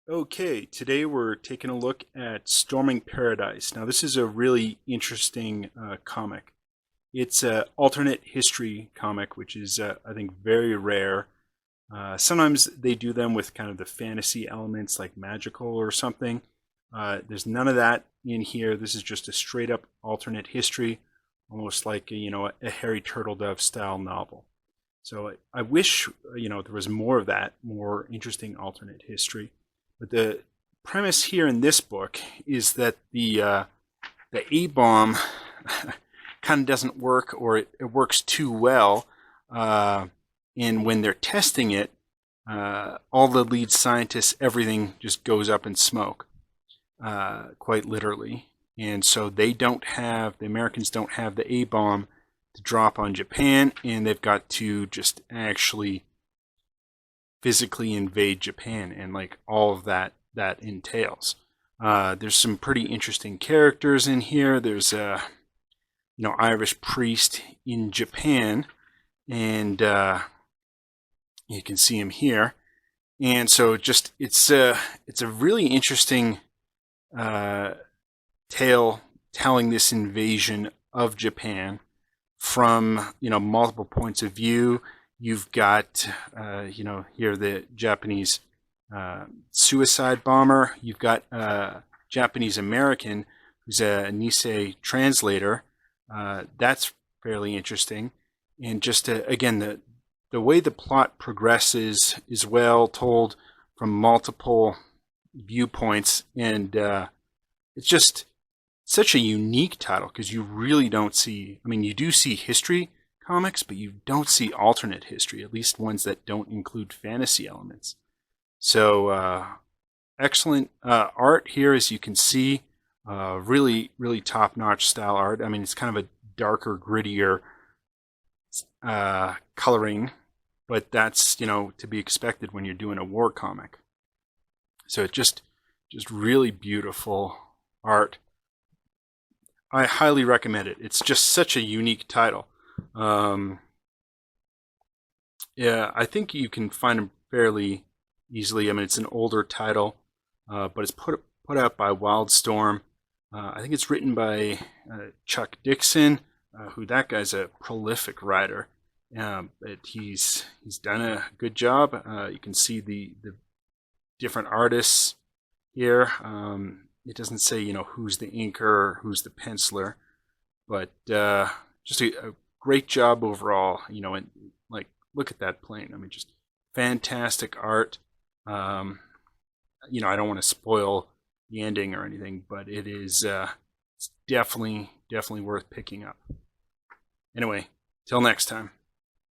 Okay, today we're taking a look at Storming Paradise. Now, this is a really interesting comic. It's an alternate history comic, which is, I think, very rare. Sometimes they do them with kind of the fantasy elements, like magical or something. There's none of that in here. This is just a straight up alternate history, almost like a Harry Turtledove style novel. So I wish there was more of that, more interesting alternate history. But the premise here in this book is that the A bomb kind of doesn't work, or it works too well. And when they're testing it, all the lead scientists, everything just goes up in smoke, quite literally. And so the Americans don't have the A bomb to drop on Japan, and they've got to just actually physically invade Japan, and like all of that entails. There's some pretty interesting characters in here. There's a Irish priest in Japan, and you can see him here. And so it's a really interesting tale telling this invasion of Japan from multiple points of view. You've got, here the Japanese suicide bomber. You've got a Japanese American who's a Nisei translator. That's fairly interesting. And just again, the way the plot progresses is well told from multiple viewpoints, and it's just such a unique title because you really don't see. I mean, you do see history comics, but you don't see alternate history, at least ones that don't include fantasy elements. So excellent art here, as you can see. Really, really top-notch style art. I mean, it's kind of a darker, grittier coloring, but that's to be expected when you're doing a war comic. So it's just really beautiful art. I highly recommend it. It's just such a unique title. Yeah, I think you can find them fairly easily. I mean, it's an older title, but it's put out by Wildstorm. I think it's written by Chuck Dixon, who that guy's a prolific writer. But he's done a good job. You can see the different artists here. It doesn't say who's the inker or who's the penciler, but just a great job overall, and like, look at that plane. I mean, just fantastic art. I don't want to spoil the ending or anything, but it's definitely worth picking up. Anyway, till next time.